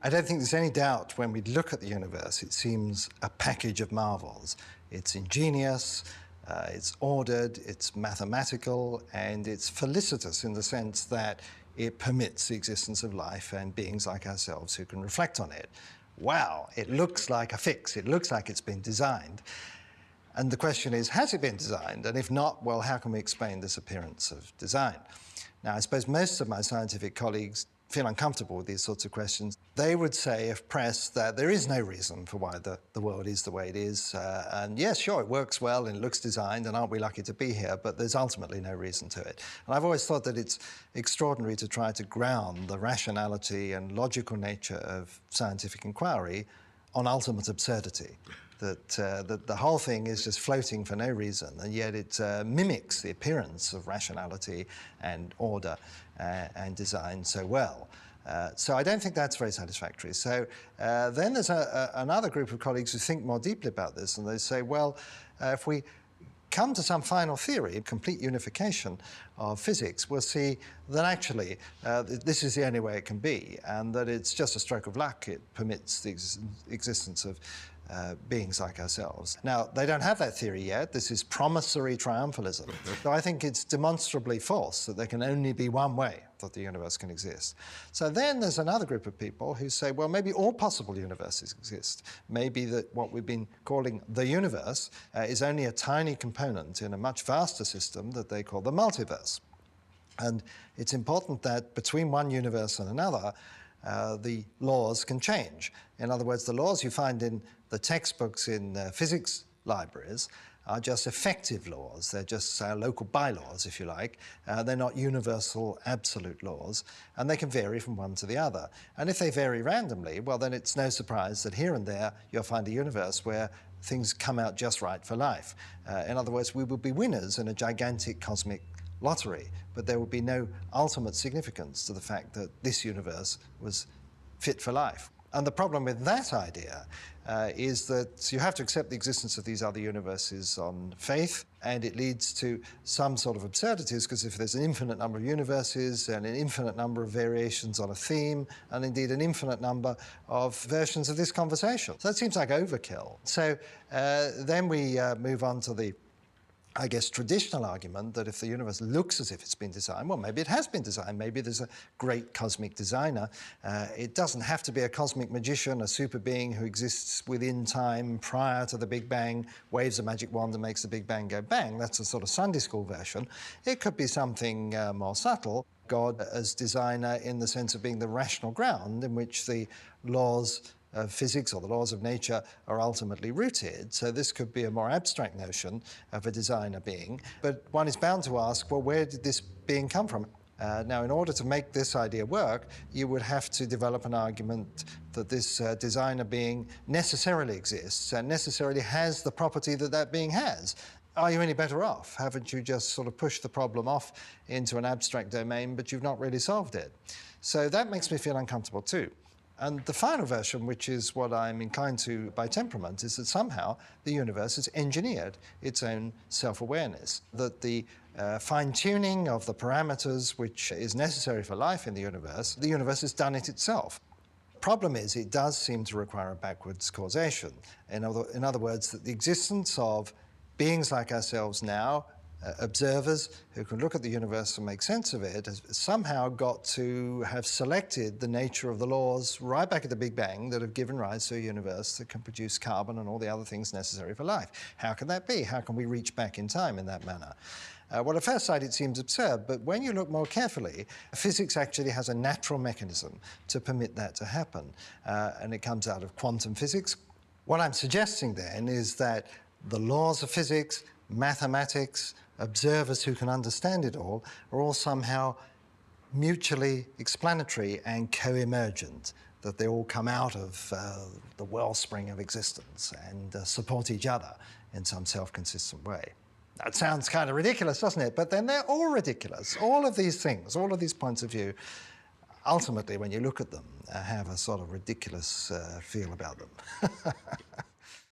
I don't think there's any doubt when we look at the universe, it seems a package of marvels. It's ingenious, it's ordered, it's mathematical, and it's felicitous in the sense that it permits the existence of life and beings like ourselves who can reflect on it. Wow, it looks like a fix. It looks like it's been designed. And the question is, has it been designed? And if not, well, how can we explain this appearance of design? Now, I suppose most of my scientific colleagues feel uncomfortable with these sorts of questions. They would say, if pressed, that there is no reason for why the world is the way it is. And yes, sure, it works well and it looks designed, and aren't we lucky to be here, but there's ultimately no reason to it. And I've always thought that it's extraordinary to try to ground the rationality and logical nature of scientific inquiry on ultimate absurdity. That the whole thing is just floating for no reason, and yet it mimics the appearance of rationality and order and design so well. So I don't think that's very satisfactory. So then there's another group of colleagues who think more deeply about this, and they say, well, if we come to some final theory, complete unification of physics, we'll see that actually this is the only way it can be, and that it's just a stroke of luck. It permits the existence of beings like ourselves. Now, they don't have that theory yet. This is promissory triumphalism. So I think it's demonstrably false that there can only be one way that the universe can exist. So then there's another group of people who say, well, maybe all possible universes exist. Maybe that what we've been calling the universe is only a tiny component in a much vaster system that they call the multiverse. And it's important that between one universe and another, the laws can change. In other words, the laws you find in the textbooks in physics libraries are just effective laws. They're just local bylaws, if you like. They're not universal, absolute laws, and they can vary from one to the other. And if they vary randomly, well, then it's no surprise that here and there you'll find a universe where things come out just right for life. In other words, we will be winners in a gigantic cosmic lottery, but there will be no ultimate significance to the fact that this universe was fit for life. And the problem with that idea is that you have to accept the existence of these other universes on faith, and it leads to some sort of absurdities, because if there's an infinite number of universes and an infinite number of variations on a theme, and indeed an infinite number of versions of this conversation. So that seems like overkill. So then we move on to the traditional argument that if the universe looks as if it's been designed, well, maybe it has been designed. Maybe there's a great cosmic designer. It doesn't have to be a cosmic magician, a super being who exists within time prior to the Big Bang, waves a magic wand and makes the Big Bang go bang. That's a sort of Sunday school version. It could be something more subtle. God as designer in the sense of being the rational ground in which the laws of physics or the laws of nature are ultimately rooted. So this could be a more abstract notion of a designer being. But one is bound to ask, well, where did this being come from? Now, in order to make this idea work, you would have to develop an argument that this designer being necessarily exists and necessarily has the property that that being has. Are you any better off? Haven't you just sort of pushed the problem off into an abstract domain, but you've not really solved it? So that makes me feel uncomfortable too. And the final version, which is what I'm inclined to by temperament, is that somehow the universe has engineered its own self-awareness, that the fine-tuning of the parameters which is necessary for life in the universe has done it itself. The problem is it does seem to require a backwards causation. In other words, that the existence of beings like ourselves now, observers who can look at the universe and make sense of it, has somehow got to have selected the nature of the laws right back at the Big Bang that have given rise to a universe that can produce carbon and all the other things necessary for life. How can that be? How can we reach back in time in that manner? Well, at first sight it seems absurd, but when you look more carefully, physics actually has a natural mechanism to permit that to happen, and it comes out of quantum physics. What I'm suggesting then is that the laws of physics, mathematics, observers who can understand it all are all somehow mutually explanatory and co-emergent, that they all come out of the wellspring of existence and support each other in some self-consistent way. That sounds kind of ridiculous, doesn't it? But then they're all ridiculous. All of these things, all of these points of view, ultimately, when you look at them, have a sort of ridiculous feel about them.